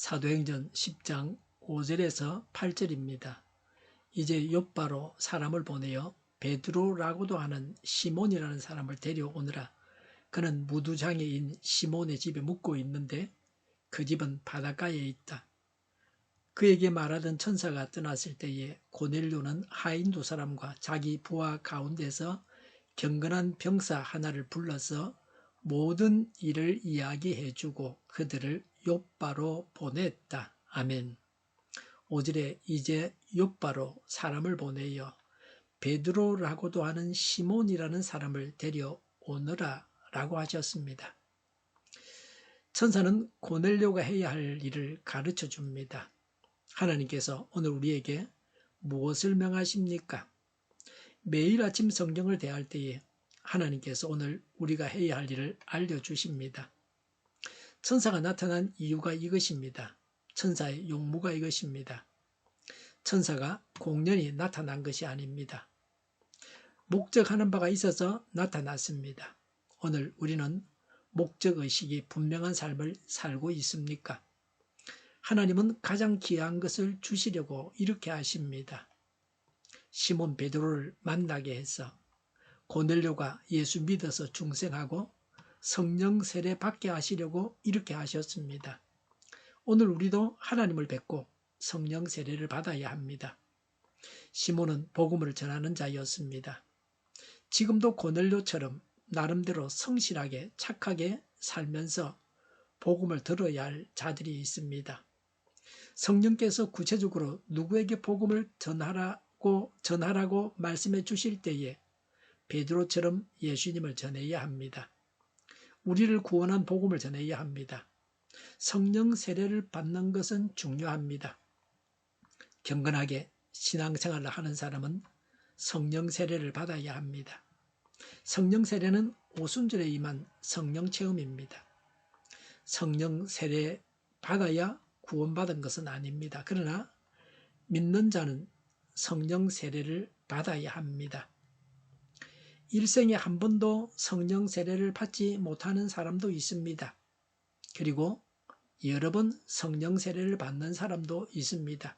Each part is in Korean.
사도행전 10장 5절에서 8절입니다. 이제 욥바로 사람을 보내어 베드로라고도 하는 시몬이라는 사람을 데려오느라. 그는 무두장애인 시몬의 집에 묵고 있는데 그 집은 바닷가에 있다. 그에게 말하던 천사가 떠났을 때에 고넬료는 하인 두 사람과 자기 부하 가운데서 경건한 병사 하나를 불러서 모든 일을 이야기해주고 그들을 욥바로 보냈다. 아멘. 5절에 이제 욥바로 사람을 보내어 베드로라고도 하는 시몬이라는 사람을 데려오느라 라고 하셨습니다. 천사는 고넬료가 해야 할 일을 가르쳐 줍니다. 하나님께서 오늘 우리에게 무엇을 명하십니까? 매일 아침 성경을 대할 때에 하나님께서 오늘 우리가 해야 할 일을 알려주십니다. 천사가 나타난 이유가 이것입니다. 천사의 용무가 이것입니다. 천사가 공연히 나타난 것이 아닙니다. 목적하는 바가 있어서 나타났습니다. 오늘 우리는 목적의식이 분명한 삶을 살고 있습니까? 하나님은 가장 귀한 것을 주시려고 이렇게 하십니다. 시몬 베드로를 만나게 해서 고넬료가 예수 믿어서 중생하고 성령 세례 받게 하시려고 이렇게 하셨습니다. 오늘 우리도 하나님을 뵙고 성령 세례를 받아야 합니다. 시몬은 복음을 전하는 자였습니다. 지금도 고넬료처럼 나름대로 성실하게 착하게 살면서 복음을 들어야 할 자들이 있습니다. 성령께서 구체적으로 누구에게 복음을 전하라고 말씀해 주실 때에 베드로처럼 예수님을 전해야 합니다. 우리를 구원한 복음을 전해야 합니다. 성령 세례를 받는 것은 중요합니다. 경건하게 신앙생활을 하는 사람은 성령 세례를 받아야 합니다. 성령 세례는 오순절에 임한 성령 체험입니다. 성령 세례 받아야 구원받은 것은 아닙니다. 그러나 믿는 자는 성령 세례를 받아야 합니다. 일생에 한 번도 성령 세례를 받지 못하는 사람도 있습니다. 그리고 여러 번 성령 세례를 받는 사람도 있습니다.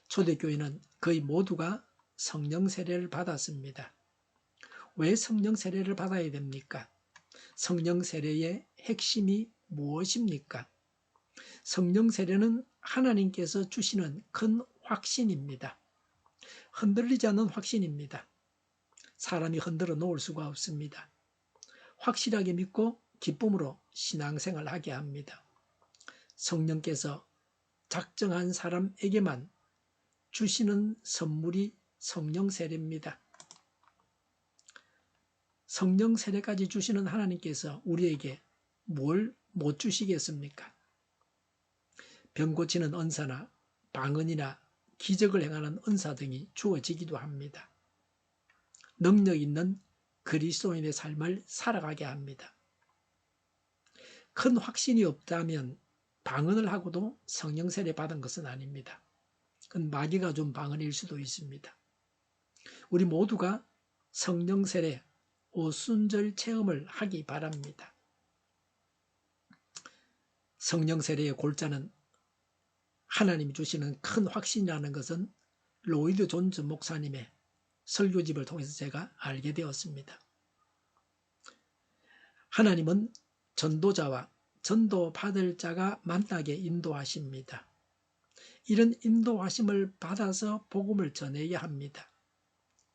초대교회는 거의 모두가 성령 세례를 받았습니다. 왜 성령 세례를 받아야 됩니까? 성령 세례의 핵심이 무엇입니까? 성령 세례는 하나님께서 주시는 큰 확신입니다. 흔들리지 않는 확신입니다. 사람이 흔들어 놓을 수가 없습니다. 확실하게 믿고 기쁨으로 신앙생활하게 합니다. 성령께서 작정한 사람에게만 주시는 선물이 성령 세례입니다. 성령 세례까지 주시는 하나님께서 우리에게 뭘 못 주시겠습니까? 병 고치는 은사나 방언이나 기적을 행하는 은사 등이 주어지기도 합니다. 능력 있는 그리스도인의 삶을 살아가게 합니다. 큰 확신이 없다면 방언을 하고도 성령 세례 받은 것은 아닙니다. 그건 마귀가 준 방언일 수도 있습니다. 우리 모두가 성령 세례, 오순절 체험을 하기 바랍니다. 성령 세례의 골자는 하나님이 주시는 큰 확신이라는 것은 로이드 존스 목사님의 설교집을 통해서 제가 알게 되었습니다. 하나님은 전도자와 전도받을 자가 만나게 인도하십니다. 이런 인도하심을 받아서 복음을 전해야 합니다.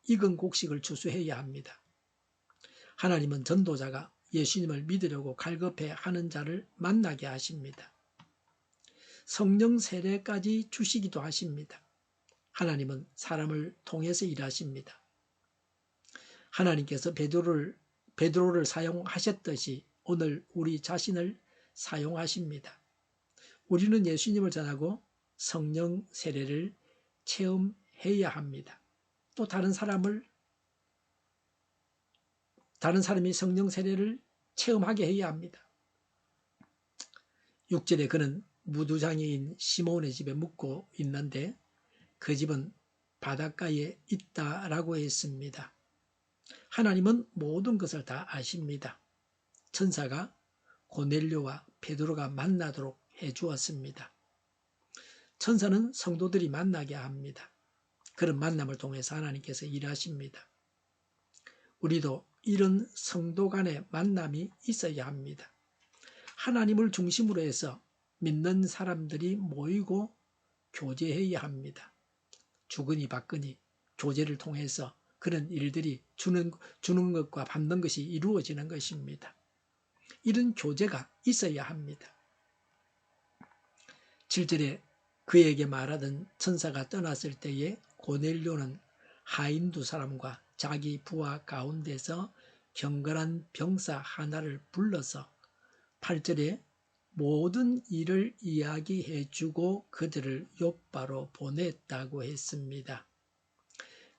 익은 곡식을 추수해야 합니다. 하나님은 전도자가 예수님을 믿으려고 갈급해 하는 자를 만나게 하십니다. 성령 세례까지 주시기도 하십니다. 하나님은 사람을 통해서 일하십니다. 하나님께서 베드로를 사용하셨듯이 오늘 우리 자신을 사용하십니다. 우리는 예수님을 전하고 성령 세례를 체험해야 합니다. 또 다른 사람이 성령 세례를 체험하게 해야 합니다. 6절에 그는 무두장애인 시몬의 집에 묵고 있는데 그 집은 바닷가에 있다라고 했습니다. 하나님은 모든 것을 다 아십니다. 천사가 고넬료와 베드로가 만나도록 해 주었습니다. 천사는 성도들이 만나게 합니다. 그런 만남을 통해서 하나님께서 일하십니다. 우리도 이런 성도 간의 만남이 있어야 합니다. 하나님을 중심으로 해서 믿는 사람들이 모이고 교제해야 합니다. 주거니 받거니 교제를 통해서 그런 일들이 주는 것과 받는 것이 이루어지는 것입니다. 이런 교제가 있어야 합니다. 7절에 그에게 말하던 천사가 떠났을 때에 고넬료는 하인 두 사람과 자기 부하 가운데서 경건한 병사 하나를 불러서 8절에 모든 일을 이야기해 주고 그들을 욥바로 보냈다고 했습니다.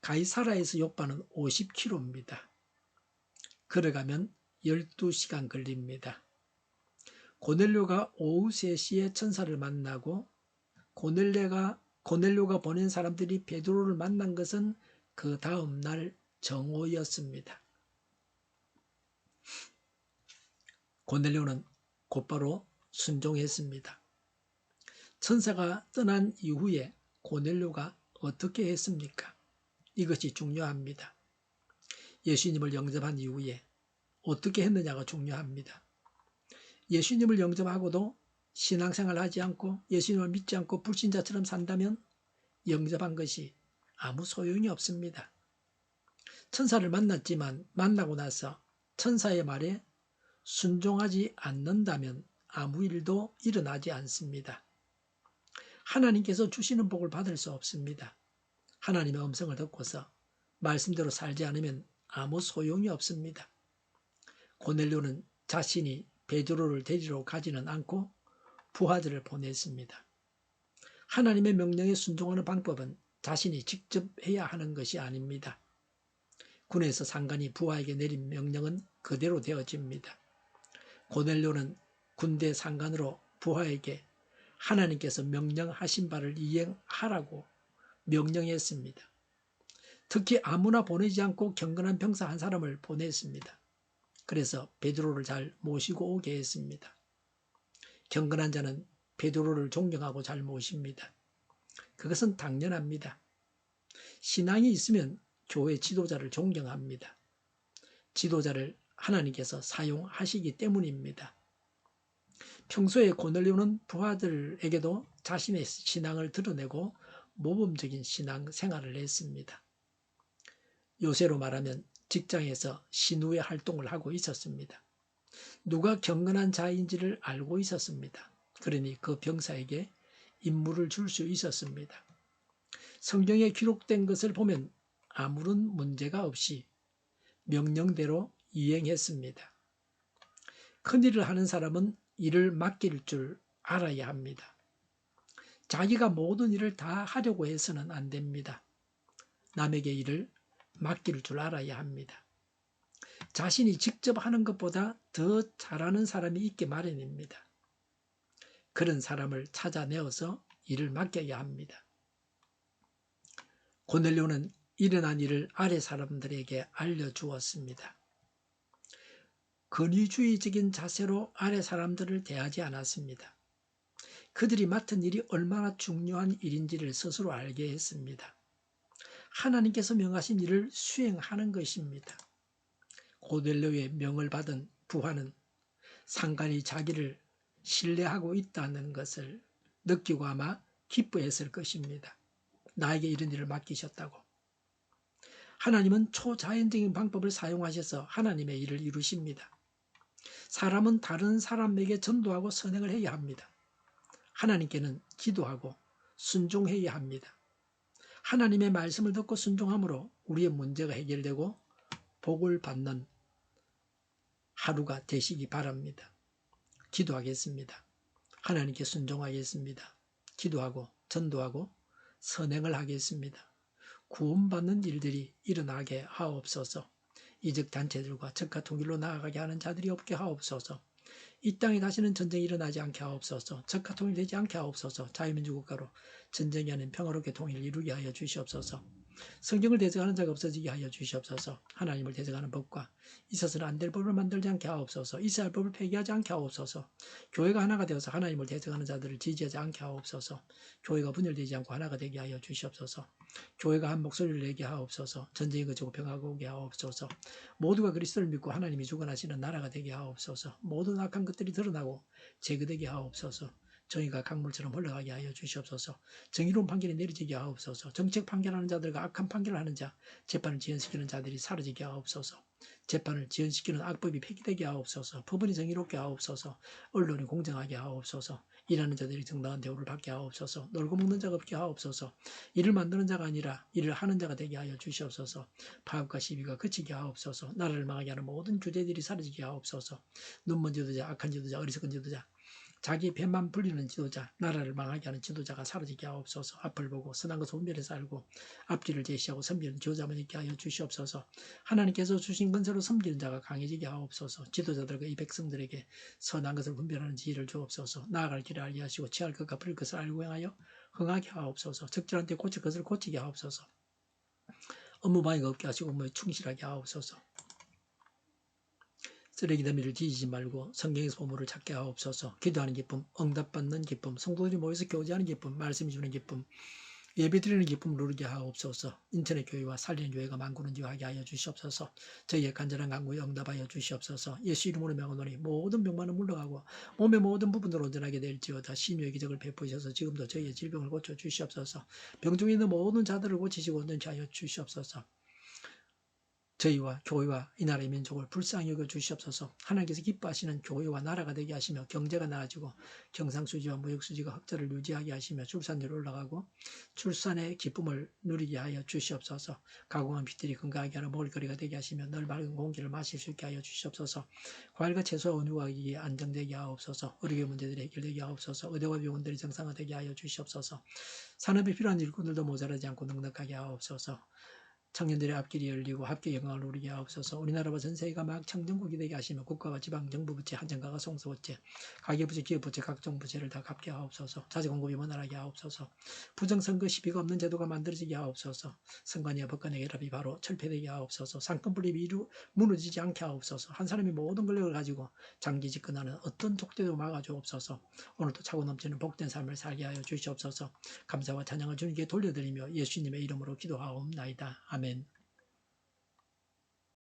가이사라에서 욥바는 50km입니다. 걸어가면 12시간 걸립니다. 고넬료가 오후 3시에 천사를 만나고 고넬료가 보낸 사람들이 베드로를 만난 것은 그 다음 날 정오였습니다. 고넬료는 곧바로 순종했습니다. 천사가 떠난 이후에 고넬료가 어떻게 했습니까? 이것이 중요합니다. 예수님을 영접한 이후에 어떻게 했느냐가 중요합니다. 예수님을 영접하고도 신앙생활 하지 않고 예수님을 믿지 않고 불신자처럼 산다면 영접한 것이 아무 소용이 없습니다. 천사를 만났지만 만나고 나서 천사의 말에 순종하지 않는다면 아무 일도 일어나지 않습니다. 하나님께서 주시는 복을 받을 수 없습니다. 하나님의 음성을 듣고서 말씀대로 살지 않으면 아무 소용이 없습니다. 고넬료는 자신이 베드로를 데리러 가지는 않고 부하들을 보냈습니다. 하나님의 명령에 순종하는 방법은 자신이 직접 해야 하는 것이 아닙니다. 군에서 상관이 부하에게 내린 명령은 그대로 되어집니다. 고넬료는 군대 상관으로 부하에게 하나님께서 명령하신 바를 이행하라고 명령했습니다. 특히 아무나 보내지 않고 경건한 병사 한 사람을 보냈습니다. 그래서 베드로를 잘 모시고 오게 했습니다. 경건한 자는 베드로를 존경하고 잘 모십니다. 그것은 당연합니다. 신앙이 있으면 교회 지도자를 존경합니다. 지도자를 하나님께서 사용하시기 때문입니다. 평소에 고넬료는 부하들에게도 자신의 신앙을 드러내고 모범적인 신앙 생활을 했습니다. 요새로 말하면 직장에서 신우의 활동을 하고 있었습니다. 누가 경건한 자인지를 알고 있었습니다. 그러니 그 병사에게 임무를 줄 수 있었습니다. 성경에 기록된 것을 보면 아무런 문제가 없이 명령대로 이행했습니다. 큰일을 하는 사람은 일을 맡길 줄 알아야 합니다. 자기가 모든 일을 다 하려고 해서는 안 됩니다. 남에게 일을 맡길 줄 알아야 합니다. 자신이 직접 하는 것보다 더 잘하는 사람이 있기 마련입니다. 그런 사람을 찾아내어서 일을 맡겨야 합니다. 고넬료는 일어난 일을 아래 사람들에게 알려주었습니다. 권위주의적인 자세로 아래 사람들을 대하지 않았습니다. 그들이 맡은 일이 얼마나 중요한 일인지를 스스로 알게 했습니다. 하나님께서 명하신 일을 수행하는 것입니다. 고넬료의 명을 받은 부하는 상관이 자기를 신뢰하고 있다는 것을 느끼고 아마 기뻐했을 것입니다. 나에게 이런 일을 맡기셨다고. 하나님은 초자연적인 방법을 사용하셔서 하나님의 일을 이루십니다. 사람은 다른 사람에게 전도하고 선행을 해야 합니다. 하나님께는 기도하고 순종해야 합니다. 하나님의 말씀을 듣고 순종함으로 우리의 문제가 해결되고 복을 받는 하루가 되시기 바랍니다. 기도하겠습니다. 하나님께 순종하겠습니다. 기도하고 전도하고 선행을 하겠습니다. 구원받는 일들이 일어나게 하옵소서. 이적 단체들과 적과 통일로 나아가게 하는 자들이 없게 하옵소서. 이 땅에 다시는 전쟁이 일어나지 않게 하옵소서. 적과 통일되지 않게 하옵소서. 자유민주국가로 전쟁이 아닌 평화롭게 통일을 이루게 하여 주시옵소서. 성경을 대적하는 자가 없어지게 하여 주시옵소서. 하나님을 대적하는 법과 있어서는 안 될 법을 만들지 않게 하옵소서. 있어야 할 법을 폐기하지 않게 하옵소서. 교회가 하나가 되어서 하나님을 대적하는 자들을 지지하지 않게 하옵소서. 교회가 분열되지 않고 하나가 되게 하여 주시옵소서. 교회가 한 목소리를 내게 하옵소서. 전쟁이 그치고 평화가 오게 하옵소서. 모두가 그리스도를 믿고 하나님이 주관하시는 나라가 되게 하옵소서. 모든 악한 것들이 드러나고 제거되게 하옵소서. 정의가 강물처럼 흘러가게 하여 주시옵소서. 정의로운 판결이 내려지게 하옵소서. 정책 판결하는 자들과 악한 판결을 하는 자, 재판을 지연시키는 자들이 사라지게 하옵소서. 재판을 지연시키는 악법이 폐기되게 하옵소서. 법원이 정의롭게 하옵소서. 언론이 공정하게 하옵소서. 일하는 자들이 정당한 대우를 받게 하옵소서. 놀고 먹는 자가 없게 하옵소서. 일을 만드는 자가 아니라 일을 하는 자가 되게 하여 주시옵소서. 파업과 시비가 그치게 하옵소서. 나라를 망하게 하는 모든 주제들이 사라지게 하옵소서. 눈먼 지도자, 악한 지도자, 어리석은 지도자, 자기 배만 불리는 지도자, 나라를 망하게 하는 지도자가 사라지게 하옵소서. 앞을 보고 선한 것을 분별해서 알고 앞길을 제시하고 섬기는 지도자만 있게 하여 주시옵소서. 하나님께서 주신 건설로 섬기는 자가 강해지게 하옵소서. 지도자들과 이 백성들에게 선한 것을 분별하는 지혜를 주옵소서. 나아갈 길을 알게 하시고 취할 것과 버릴 것을 알고 행하여 흥하게 하옵소서. 적절한 때 고칠 것을 고치게 하옵소서. 업무 방해가 없게 하시고 업무에 충실하게 하옵소서. 쓰레기 더미를 뒤지지 말고 성경에서 보물을 찾게 하옵소서. 기도하는 기쁨, 응답받는 기쁨, 성도들이 모여서 교제하는 기쁨, 말씀 주는 기쁨, 예배드리는 기쁨 누리게 하옵소서. 인터넷 교회와 살리는 교회가 만구는지하게 하여 주시옵소서. 저희의 간절한 간구에 응답하여 주시옵소서. 예수 이름으로 명하노니 모든 병만은 물러가고 몸의 모든 부분으로 온전하게 될지어다. 신유의 기적을 베푸셔서 지금도 저희의 질병을 고쳐 주시옵소서. 병중에 있는 모든 자들을 고치시고 온전치 하여 주시옵소서. 저희와 교회와 이 나라의 민족을 불쌍히 여겨 주시옵소서. 하나님께서 기뻐하시는 교회와 나라가 되게 하시며 경제가 나아지고 경상수지와 무역수지가 흑자를 유지하게 하시며 출산율이 올라가고 출산의 기쁨을 누리게 하여 주시옵소서. 가공한 빛들이 건강하게 하는 먹을거리가 되게 하시며 늘 맑은 공기를 마실 수 있게 하여 주시옵소서. 과일과 채소와 온유하게 안정되게 하옵소서. 의료계 문제들이 해결되게 하옵소서. 의대와 병원들이 정상화되게 하여 주시옵소서. 산업에 필요한 일꾼들도 모자라지 않고 넉넉하게 하옵소서. 청년들의 앞길이 열리고 합계 영광을 누리게 하옵소서. 우리나라와 전 세계가 막 청정국이 되게 하시며 국가와 지방 정부 부채, 한정가가 송수부채, 가계부채, 기업부채, 각종 부채를 다 갚게 하옵소서. 자재 공급이 원활하게 하옵소서. 부정선거 시비가 없는 제도가 만들어지게 하옵소서. 선관위와 법관의 결합이 바로 철폐되게 하옵소서. 상권 분립이 무너지지 않게 하옵소서. 한 사람이 모든 권력을 가지고 장기 집권하는 어떤 족대도 막아주옵소서. 오늘도 차고 넘치는 복된 삶을 살게 하여 주시옵소서. 감사와 찬양을 주님께 돌려드리며 예수님의 이름으로 기도하옵나이다. 아멘.